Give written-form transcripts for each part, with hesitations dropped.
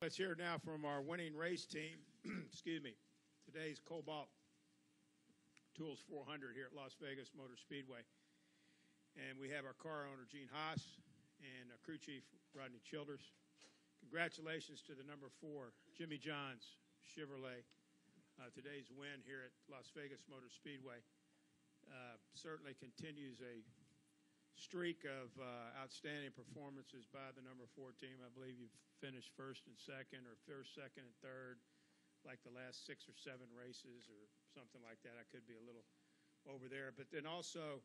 Let's hear now from our winning race team. Excuse me. Today's Kobalt Tools 400 here at Las Vegas Motor Speedway. And we have our car owner, Gene Haas, and our crew chief, Rodney Childers. Congratulations to the number 4, Jimmy Johns Chevrolet. Today's win here at Las Vegas Motor Speedway certainly continues a streak of outstanding performances by the number 4 team. I believe you've finished first and second, or first, second, and third, like the last 6 or 7 races or something like that. I could be a little over there. But then also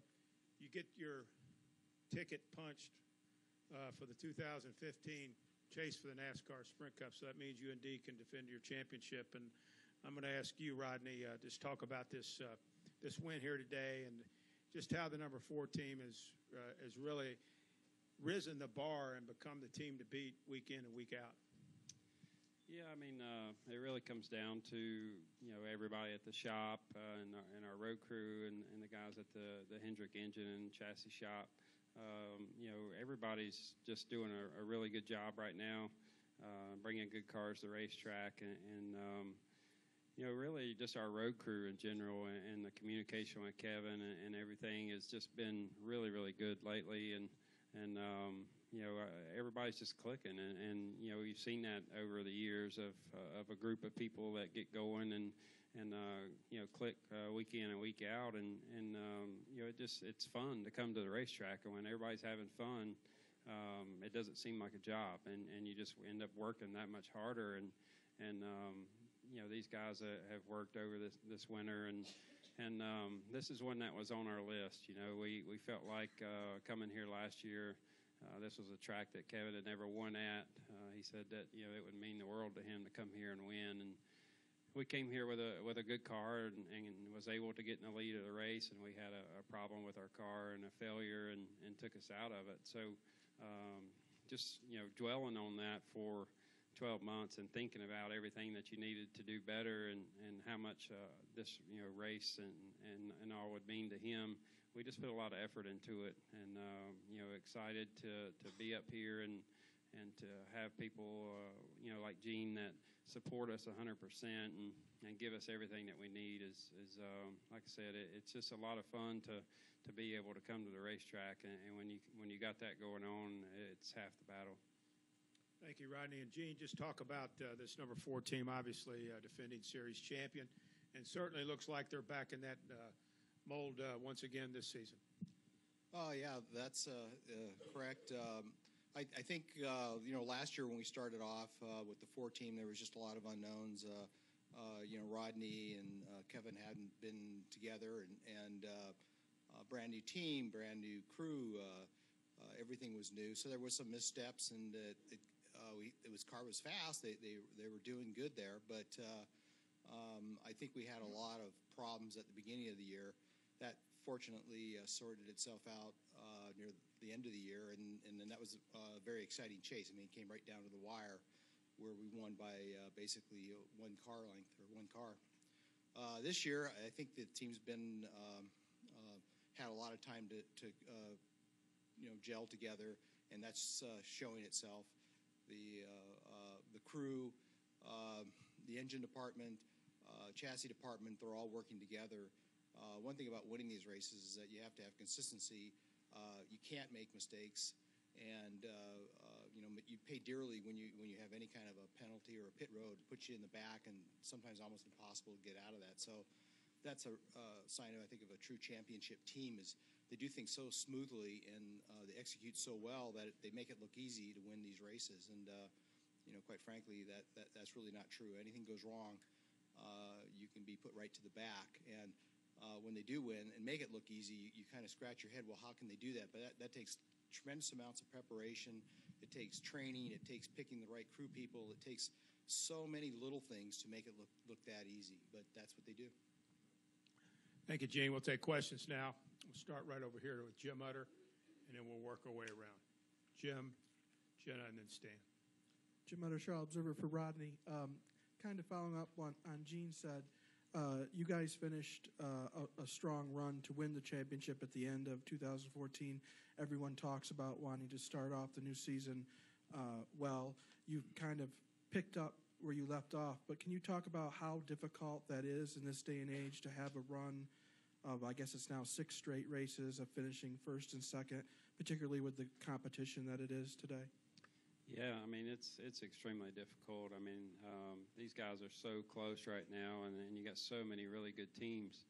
you get your ticket punched for the 2015 Chase for the NASCAR Sprint Cup. So that means you indeed can defend your championship. And I'm going to ask you, Rodney, just talk about this win here today and just how the number 4 team has really risen the bar and become the team to beat week in and week out. Yeah, I mean, it really comes down to, everybody at the shop and our road crew and the guys at the Hendrick engine and chassis shop. Everybody's just doing a really good job right now, bringing good cars to the racetrack and really just our road crew in general and the communication with Kevin and everything has just been really, really good lately. And everybody's just clicking. And we've seen that over the years of a group of people that get going and click week in and week out. And it's fun to come to the racetrack. And when everybody's having fun, it doesn't seem like a job. And you just end up working that much harder. And these guys have worked over this winter, and this is one that was on our list. We felt like coming here last year, this was a track that Kevin had never won at. He said that it would mean the world to him to come here and win, and we came here with a good car and was able to get in the lead of the race, and we had a problem with our car and a failure and took us out of it. So just dwelling on that for 12 months and thinking about everything that you needed to do better and how much this race and all would mean to him, we just put a lot of effort into it, and excited to be up here and to have people like Gene that support us 100% and give us everything that we need is like I said, it's just a lot of fun to be able to come to the racetrack, and when you got that going on, it's half the battle. Thank you, Rodney. And Gene, just talk about this number 4 team, obviously defending series champion, and certainly looks like they're back in that mold once again this season. Oh, yeah, that's correct. I think, last year when we started off with the 4 team, there was just a lot of unknowns. Rodney and Kevin hadn't been together, and brand new team, brand new crew. Everything was new, so there was some missteps, and car was fast. They were doing good there, but I think we had a lot of problems at the beginning of the year. That fortunately sorted itself out near the end of the year, and then that was a very exciting chase. I mean, it came right down to the wire, where we won by basically 1 car length or 1 car. This year, I think the team's been had a lot of time to gel together, and that's showing itself. The crew, the engine department, chassis department, they're all working together. One thing about winning these races is that you have to have consistency. You can't make mistakes, and you pay dearly when you have any kind of a penalty or a pit road. It puts you in the back, and sometimes almost impossible to get out of that. So that's a sign of, I think, of a true championship team, is they do things so smoothly and they execute so well that they make it look easy to win these races. And quite frankly, that's really not true. Anything goes wrong, you can be put right to the back. And when they do win and make it look easy, you kind of scratch your head, well, how can they do that? But that takes tremendous amounts of preparation. It takes training. It takes picking the right crew people. It takes so many little things to make it look that easy. But that's what they do. Thank you, Gene. We'll take questions now. We'll start right over here with Jim Utter, and then we'll work our way around. Jim, Jenna, and then Stan. Jim Utter, Charlotte Observer for Rodney. Kind of following up on Gene said, you guys finished a strong run to win the championship at the end of 2014. Everyone talks about wanting to start off the new season well. You kind of picked up where you left off, but can you talk about how difficult that is in this day and age to have a run of, I guess it's now 6 straight races of finishing first and second, particularly with the competition that it is today? Yeah, I mean, it's extremely difficult. I mean, these guys are so close right now, and you got so many really good teams.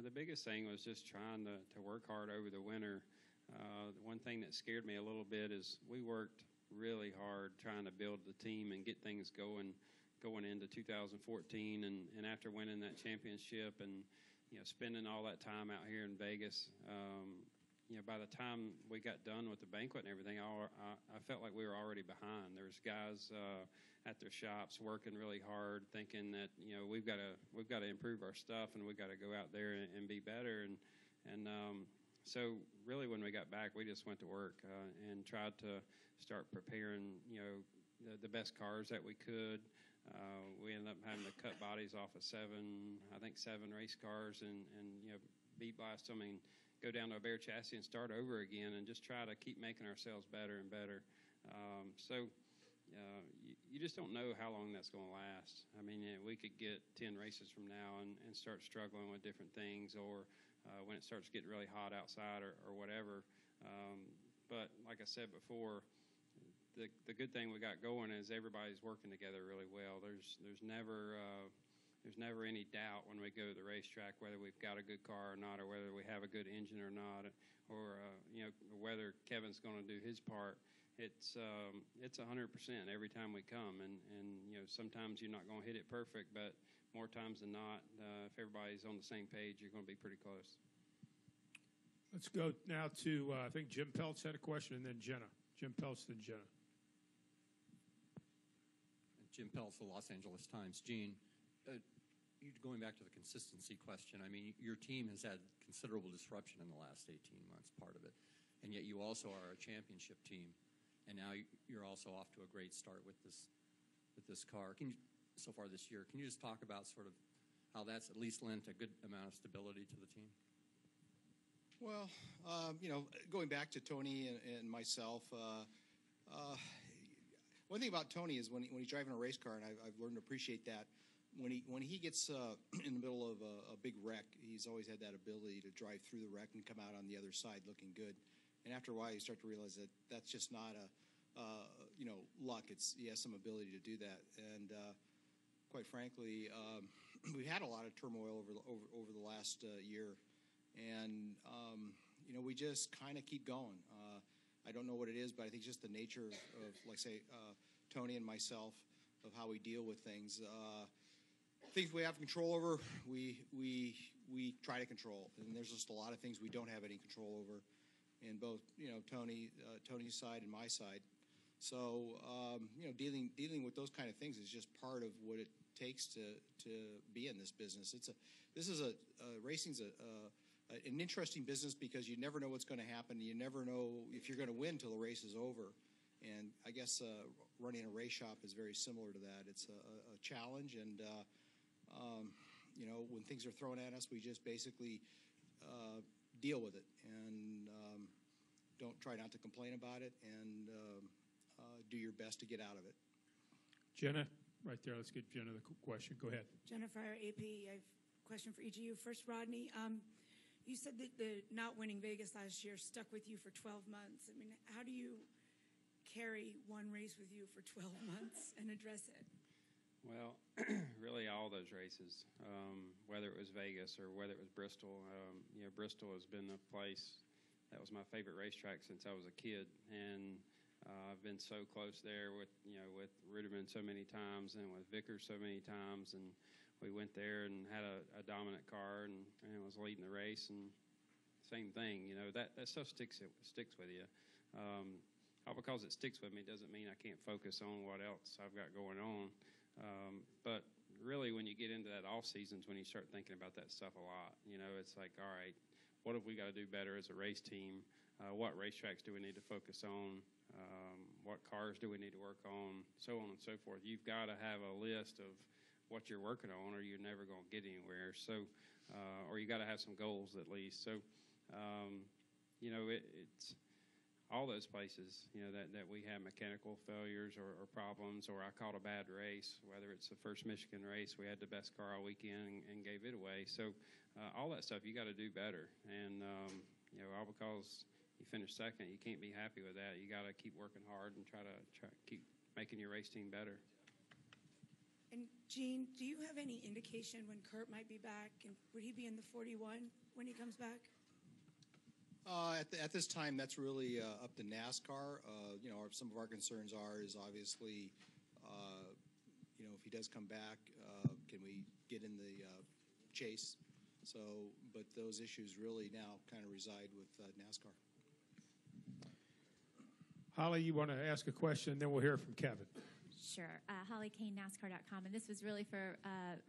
The biggest thing was just trying to work hard over the winter. The one thing that scared me a little bit is we worked really hard trying to build the team and get things going into 2014, and after winning that championship and spending all that time out here in Vegas, by the time we got done with the banquet and everything, I felt like we were already behind. There was guys at their shops working really hard, thinking that we've got to improve our stuff and we've got to go out there and be better. And so really, when we got back, we just went to work and tried to start preparing the best cars that we could. We ended up having to cut bodies off of 7 race cars and beat blast them and go down to a bare chassis and start over again and just try to keep making ourselves better and better. You just don't know how long that's going to last. I mean, we could get 10 races from now and start struggling with different things, or when it starts getting really hot outside or whatever. But like I said before, the good thing we got going is everybody's working together really well. There's never any doubt when we go to the racetrack whether we've got a good car or not, or whether we have a good engine or not, or whether Kevin's going to do his part. It's 100% every time we come, and sometimes you're not going to hit it perfect, but more times than not, if everybody's on the same page, you're going to be pretty close. Let's go now to I think Jim Peltz had a question, and then Jenna. Jim Peltz, then Jenna. Jim Peltz, the Los Angeles Times. Gene, going back to the consistency question, I mean, your team has had considerable disruption in the last 18 months, part of it, and yet you also are a championship team, and now you're also off to a great start with this car. So far this year, can you just talk about sort of how that's at least lent a good amount of stability to the team? Well, going back to Tony and myself, one thing about Tony is when he's driving a race car, and I've learned to appreciate that, when he gets in the middle of a big wreck, he's always had that ability to drive through the wreck and come out on the other side looking good. And after a while, you start to realize that that's just not luck. He has some ability to do that. And quite frankly, we've had a lot of turmoil over the last year, and we just kind of keep going. I don't know what it is, but I think just the nature of like say Tony and myself, of how we deal with things. Things we have control over, we try to control, and there's just a lot of things we don't have any control over, in both Tony's side and my side. So dealing with those kind of things is just part of what it takes to be in this business. Racing's an interesting business because you never know what's going to happen. You never know if you're going to win till the race is over. And I guess running a race shop is very similar to that. It's a challenge, and when things are thrown at us, we just basically deal with it and don't try not to complain about it, and do your best to get out of it. Jenna, right there. Let's get Jenna the question. Go ahead. Jennifer, AP, I have a question for each of you. First, Rodney, you said that the not winning Vegas last year stuck with you for 12 months. I mean, how do you carry one race with you for 12 months and address it? Well, really all those races, whether it was Vegas or whether it was Bristol. Bristol has been a place that was my favorite racetrack since I was a kid, and I've been so close there with Ruderman so many times and with Vickers so many times, and we went there and had a dominant car and was leading the race, and same thing. That stuff sticks with you. All because it sticks with me doesn't mean I can't focus on what else I've got going on. But really, when you get into that off seasons, when you start thinking about that stuff a lot, it's like, all right, what have we got to do better as a race team? What racetracks do we need to focus on? What cars do we need to work on? So on and so forth. You've got to have a list of what you're working on, or you're never going to get anywhere. So, or you got to have some goals at least. So, it's all those places, that we have mechanical failures or problems, or I caught a bad race, whether it's the first Michigan race, we had the best car all weekend and gave it away. So all that stuff, you got to do better. And, all because you finished second, you can't be happy with that. You got to keep working hard and try to keep making your race team better. And Gene, do you have any indication when Kurt might be back? And would he be in the 41 when he comes back? At this time, that's really up to NASCAR. Some of our concerns is obviously, if he does come back, can we get in the chase? So, but those issues really now kind of reside with NASCAR. Holly, you want to ask a question, then we'll hear from Kevin. Sure. Holly Kane, NASCAR.com. And this was really for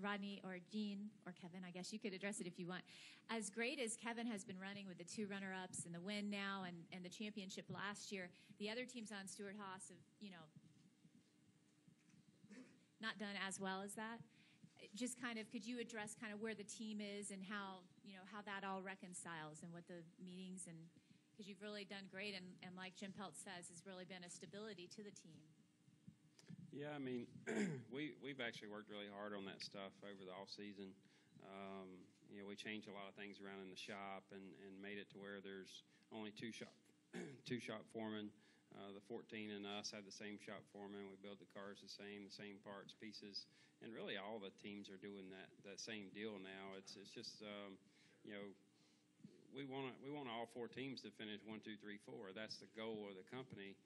Rodney or Gene or Kevin. I guess you could address it if you want. As great as Kevin has been running with the 2 runner-ups and the win now and the championship last year, the other teams on Stewart-Haas have, not done as well as that. Just kind of, could you address kind of where the team is and how that all reconciles and what the meetings and, because you've really done great and like Jim Pelt says, has really been a stability to the team. Yeah, I mean, we've actually worked really hard on that stuff over the off season. We changed a lot of things around in the shop and made it to where there's only two shop foremen. The 14 and us have the same shop foreman. We build the cars the same parts, pieces, and really all the teams are doing that same deal now. It's just we want all 4 teams to finish 1, 2, 3, 4. That's the goal of the company.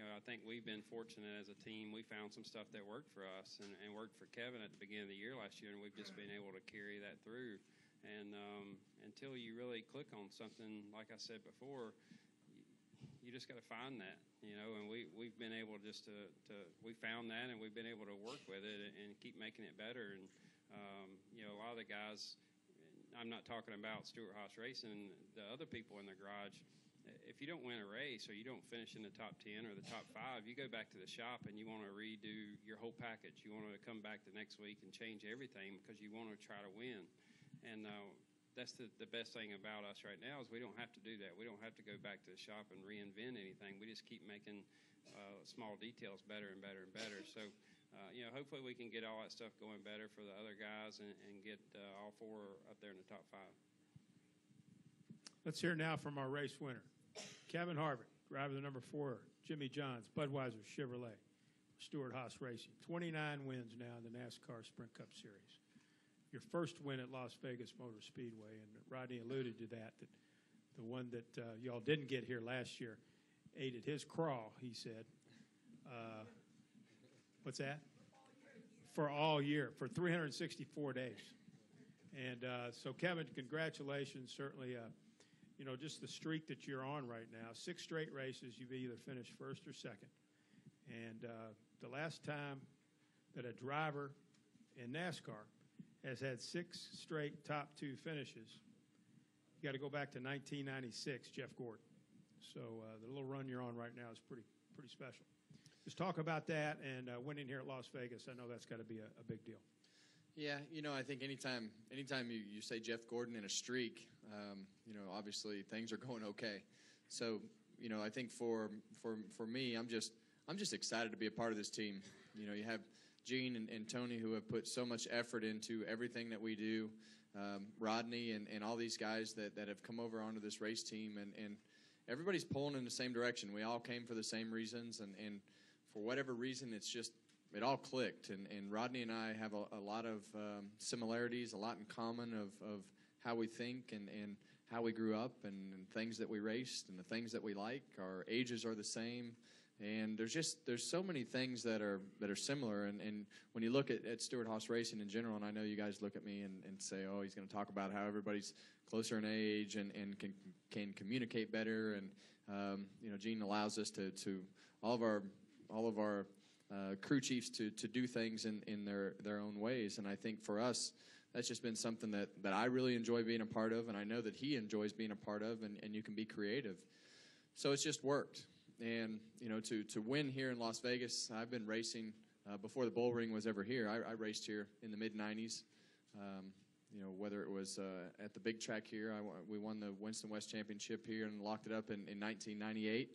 I think we've been fortunate as a team. We found some stuff that worked for us and worked for Kevin at the beginning of the year last year, and we've just been able to carry that through. And until you really click on something, like I said before, you just got to find that, and we've been able just to we found that, and we've been able to work with it and keep making it better. And, a lot of the guys, I'm not talking about Stewart-Haas Racing, the other people in the garage, if you don't win a race or you don't finish in the top 10 or the top 5, you go back to the shop and you want to redo your whole package. You want to come back the next week and change everything because you want to try to win. And that's the best thing about us right now is we don't have to do that. We don't have to go back to the shop and reinvent anything. We just keep making small details better and better and better. So, hopefully we can get all that stuff going better for the other guys and get all 4 up there in the top 5. Let's hear now from our race winner, Kevin Harvick, driver of the number 4, Jimmy Johns, Budweiser Chevrolet, Stewart-Haas Racing. 29 wins now in the NASCAR Sprint Cup Series. Your first win at Las Vegas Motor Speedway, and Rodney alluded to that the one that y'all didn't get here last year ate at his crawl, he said. What's that? For all year, for 364 days. And so, Kevin, congratulations. Certainly, just the streak that you're on right now. 6 straight races, you've either finished first or second. And the last time that a driver in NASCAR has had 6 straight top 2 finishes, you got to go back to 1996, Jeff Gordon. So the little run you're on right now is pretty special. Just talk about that and winning here at Las Vegas. I know that's got to be a big deal. Yeah, I think anytime you say Jeff Gordon in a streak, obviously things are going okay. So, I think for me, I'm just excited to be a part of this team. You have Gene and Tony who have put so much effort into everything that we do, Rodney and all these guys that have come over onto this race team, and everybody's pulling in the same direction. We all came for the same reasons, and for whatever reason, it all clicked. And Rodney and I have a lot of similarities, a lot in common of how we think and how we grew up and things that we raced and the things that we like. Our ages are the same. And there's so many things that are similar. And when you look at Stewart-Haas Racing in general, and I know you guys look at me and say, oh, he's going to talk about how everybody's closer in age and can communicate better. And Gene allows us to all of our crew chiefs to do things in their own ways. And I think for us, that's just been something that I really enjoy being a part of, and I know that he enjoys being a part of, and you can be creative. So it's just worked. And, to win here in Las Vegas, I've been racing before the Bull Ring was ever here. I raced here in the mid-'90s. whether it was at the big track here. We won the Winston West Championship here and locked it up in 1998.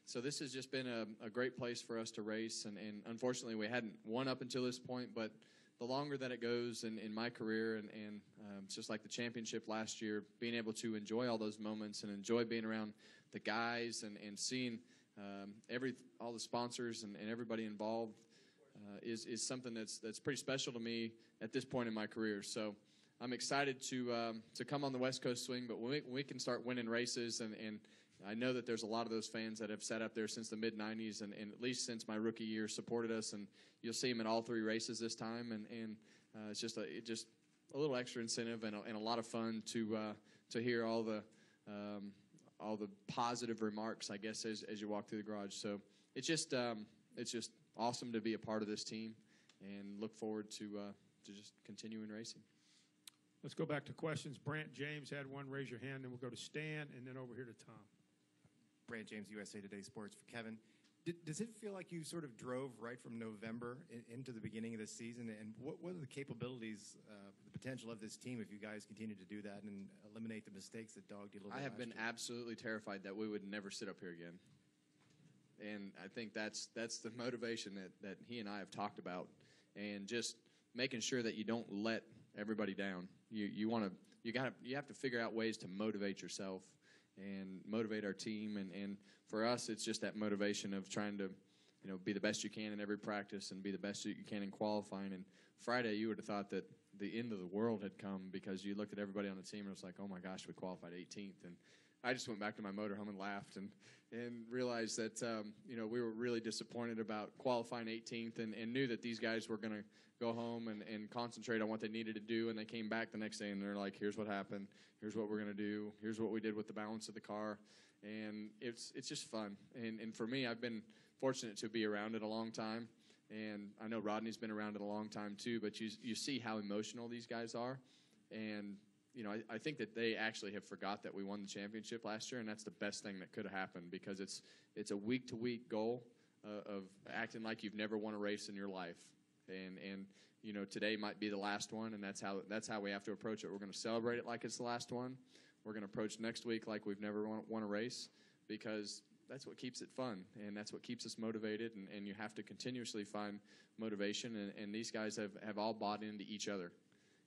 So this has just been a great place for us to race. And unfortunately, we hadn't won up until this point. But the longer that it goes in my career, and it's just like the championship last year, being able to enjoy all those moments and enjoy being around the guys and seeing all the sponsors and everybody involved is something that's pretty special to me at this point in my career. So I'm excited to come on the West Coast swing, but when we can start winning races, and I know that there's a lot of those fans that have sat up there since the mid-'90s and at least since my rookie year supported us, and you'll see them in all 3 races this time, and it's just a little extra incentive and a lot of fun to hear all the positive remarks, I guess, as you walk through the garage. So it's just awesome to be a part of this team, and look forward to just continuing racing. Let's go back to questions. Brant James had one. Raise your hand, and we'll go to Stan, and then over here to Tom. Brant James, USA Today Sports, for Kevin. Does it feel like you sort of drove right from November into the beginning of the season? And what are the capabilities, the potential of this team if you guys continue to do that and eliminate the mistakes that dogged you a little bit? I have been absolutely terrified that we would never sit up here again. And I think that's the motivation that he and I have talked about, and just making sure that you don't let everybody down. You have to figure out ways to motivate yourself and motivate our team, and for us, it's just that motivation of trying to, be the best you can in every practice and be the best you can in qualifying. And Friday, you would have thought that the end of the world had come, because you looked at everybody on the team and it was like, oh my gosh, we qualified 18th. And I just went back to my motorhome and laughed and realized that we were really disappointed about qualifying 18th, and knew that these guys were going to go home and concentrate on what they needed to do. And they came back the next day and they're like, here's what happened, here's what we're going to do, here's what we did with the balance of the car. And it's just fun. And for me, I've been fortunate to be around it a long time, and I know Rodney's been around it a long time too, but you see how emotional these guys are. And I think that they actually have forgot that we won the championship last year, and that's the best thing that could have happened, because it's a week-to-week goal of acting like you've never won a race in your life. And today might be the last one, and that's how we have to approach it. We're going to celebrate it like it's the last one. We're going to approach next week like we've never won a race, because that's what keeps it fun, and that's what keeps us motivated, and you have to continuously find motivation, and these guys have all bought into each other.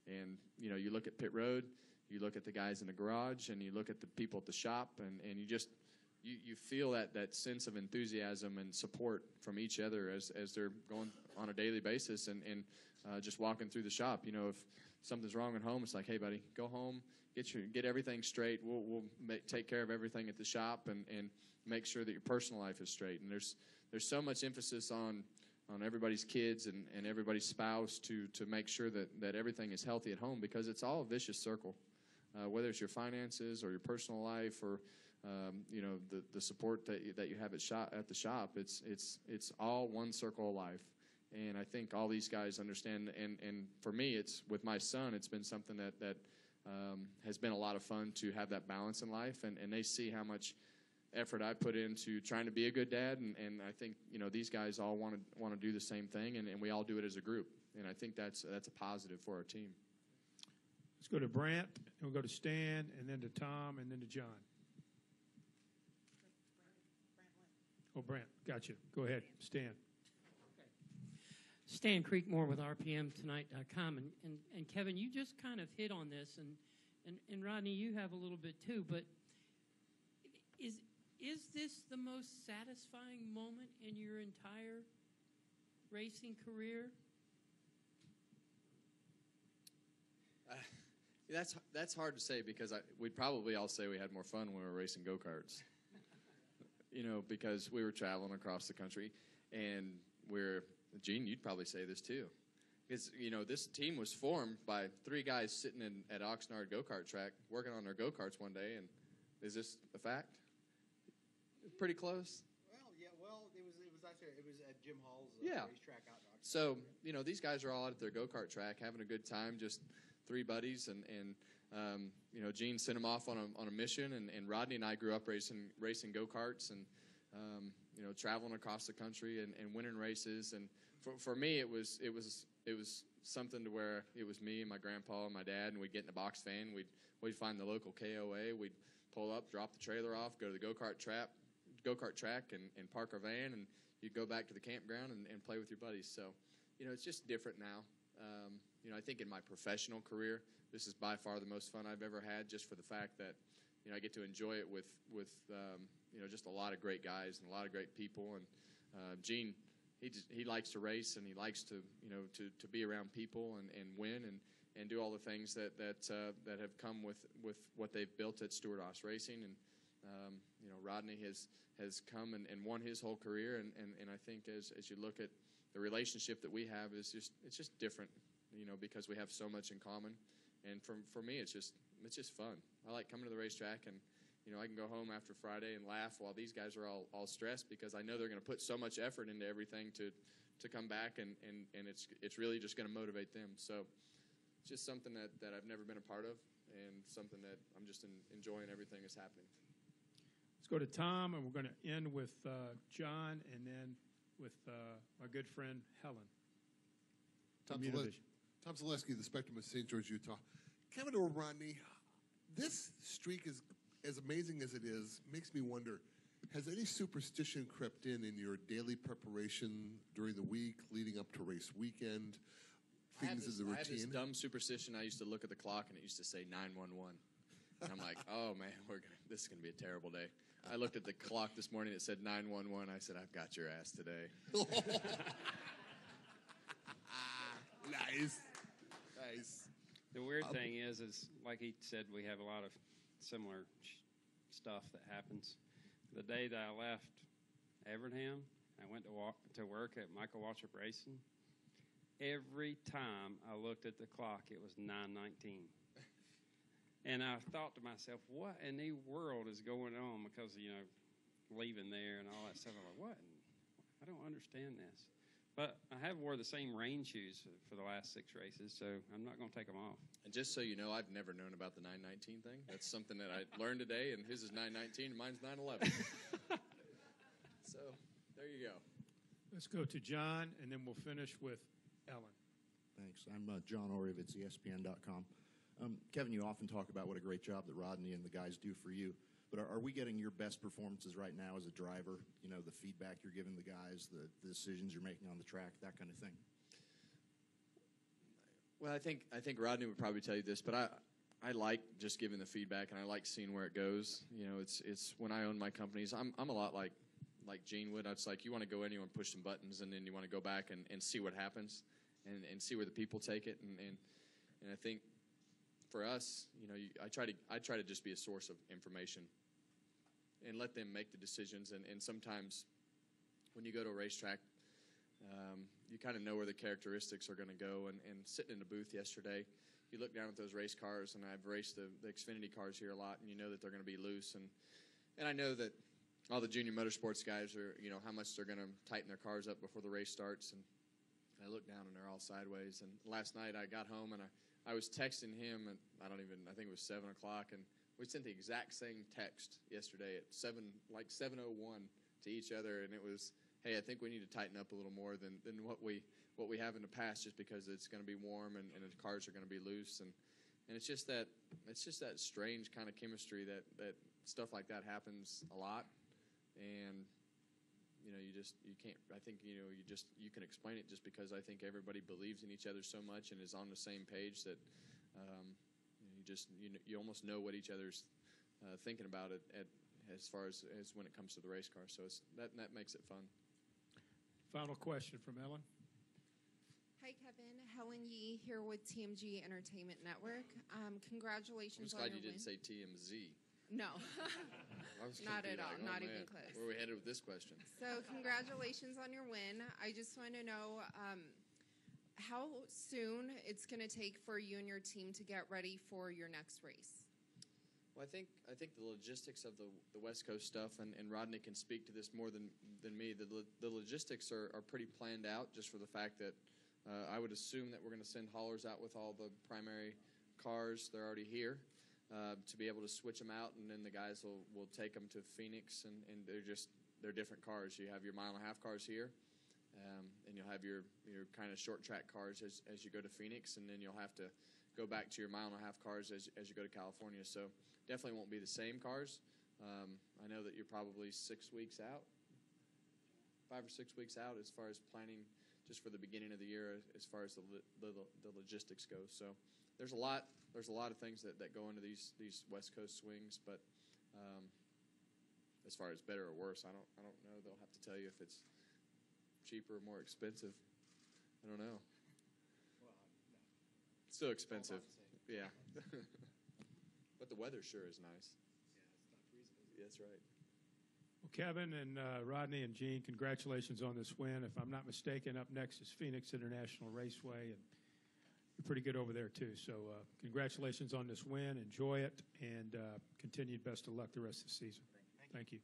And, you look at pit road, you look at the guys in the garage, and you look at the people at the shop, and you feel that sense of enthusiasm and support from each other as they're going on a daily basis and just walking through the shop. If something's wrong at home, it's like, hey, buddy, go home, get everything straight. We'll take care of everything at the shop and make sure that your personal life is straight. And there's so much emphasis on everybody's kids and everybody's spouse to make sure that everything is healthy at home, because it's all a vicious circle. Whether it's your finances or your personal life or the support that you have at the shop, it's all one circle of life. And I think all these guys understand. And for me, it's with my son, it's been something that has been a lot of fun to have that balance in life, and they see how much effort I put into trying to be a good dad, and I think these guys all want to do the same thing, and we all do it as a group, and I think that's a positive for our team. Let's go to Brant, and we'll go to Stan, and then to Tom, and then to John. Oh, Brant, gotcha. Go ahead, Stan. Stan Creekmore with RPMTonight.com, and Kevin, you just kind of hit on this, and Rodney, you have a little bit too, but is this the most satisfying moment in your entire racing career? That's hard to say, because we'd probably all say we had more fun when we were racing go-karts. Because we were traveling across the country, and Gene, you'd probably say this too. Because, this team was formed by 3 guys sitting at Oxnard go-kart track working on their go-karts one day, and is this a fact? Pretty close? It was at Jim Hall's racetrack out in Oxnard. So, these guys are all out at their go-kart track having a good time, just 3 buddies, and Gene sent them off on a mission, and Rodney and I grew up racing go-karts and, traveling across the country and winning races. And for me, it was something to where it was me and my grandpa and my dad, and we'd get in the box van. We'd find the local KOA. We'd pull up, drop the trailer off, go to the go-kart track, and park our van, and you'd go back to the campground and play with your buddies. So, it's just different now. I think in my professional career, this is by far the most fun I've ever had, just for the fact that, I get to enjoy it with just a lot of great guys and a lot of great people. And Gene, he likes to race, and he likes to be around people and win and do all the things that have come with what they've built at Stewart-Haas Racing. And Rodney has come and won his whole career, and I think as you look at the relationship that we have, it's just different, because we have so much in common. And for me, it's just fun. I like coming to the racetrack, and I can go home after Friday and laugh while these guys are all stressed, because I know they're going to put so much effort into everything to come back, and it's really just going to motivate them. So it's just something that I've never been a part of, and something that I'm just enjoying everything that's happening. Let's go to Tom, and we're going to end with John, and then with my good friend Helen. Tom Zaleski, the Spectrum of St. George, Utah. Kevin or Rodney, this streak is as amazing as it is, makes me wonder, has any superstition crept in your daily preparation during the week, leading up to race weekend, things as a routine? I have this dumb superstition. I used to look at the clock, and it used to say 911. And I'm like, oh, man, this is going to be a terrible day. I looked at the clock this morning. It said 911. I said, I've got your ass today. Nice. The weird thing is like he said, we have a lot of similar stuff that happens. The day that I left Evernham, I went to work at Michael Waltrip Racing. Every time I looked at the clock, it was 9:19. And I thought to myself, what in the world is going on? Because, leaving there and all that stuff. I'm like, what? I don't understand this. But I have wore the same rain shoes for the last 6 races, so I'm not going to take them off. And just so you know, I've never known about the 919 thing. That's something that I learned today, and his is 919 and mine's 911. So there you go. Let's go to John, and then we'll finish with Ellen. Thanks. I'm John Orey of ESPN.com. Kevin, you often talk about what a great job that Rodney and the guys do for you. But are we getting your best performances right now as a driver? The feedback you're giving the guys, the decisions you're making on the track, that kind of thing. Well, I think Rodney would probably tell you this, but I like just giving the feedback, and I like seeing where it goes. It's when I own my companies, I'm a lot like Gene would. It's like you want to go anywhere and push some buttons, and then you want to go back and see what happens, and see where the people take it, and I think for us, I try to just be a source of information and let them make the decisions. And sometimes when you go to a racetrack, you kind of know where the characteristics are going to go. And sitting in the booth yesterday, you look down at those race cars, and I've raced the Xfinity cars here a lot, and you know that they're going to be loose. And I know that all the junior motorsports guys are, how much they're going to tighten their cars up before the race starts. And I look down, and they're all sideways. And last night I got home, and I was texting him, and I think it was 7 o'clock, and we sent the exact same text yesterday at 7:01 to each other, and it was, hey, I think we need to tighten up a little more than what we have in the past, just because it's going to be warm and the cars are going to be loose, and it's just that strange kind of chemistry that stuff like that happens a lot, and you can't. I think you can explain it just because I think everybody believes in each other so much and is on the same page that you almost know what each other's thinking about it as far as when it comes to the race car. So that makes it fun. Final question from Ellen. Hi, Kevin. Helen Yee here with TMG Entertainment Network. Congratulations I'm just on glad your you didn't win. say TMZ. No, not at all. Like, Not man, even close. Where are we headed with this question? So congratulations on your win. I just want to know how soon it's going to take for you and your team to get ready for your next race. Well, I think the logistics of the West Coast stuff, and Rodney can speak to this more than me. The logistics are pretty planned out, just for the fact that I would assume that we're going to send haulers out with all the primary cars. They're already here to be able to switch them out, and then the guys will take them to Phoenix, and they're different cars. You have your mile-and-a-half cars here, and you'll have your kind of short track cars as you go to Phoenix, and then you'll have to go back to your mile-and-a-half cars as you go to California. So definitely won't be the same cars. I know that you're probably 6 weeks out, 5 or 6 weeks out as far as planning just for the beginning of the year as far as the logistics goes. So there's a lot of things that go into these West Coast swings, but as far as better or worse, I don't know. They'll have to tell you if it's cheaper or more expensive. I don't know. It's still expensive. Yeah. But the weather sure is nice. Yeah, it's not freezing. That's right. Well, Kevin and Rodney and Gene, congratulations on this win. If I'm not mistaken, up next is Phoenix International Raceway, and you're pretty good over there too. So congratulations on this win. Enjoy it, and continued best of luck the rest of the season. Thank you.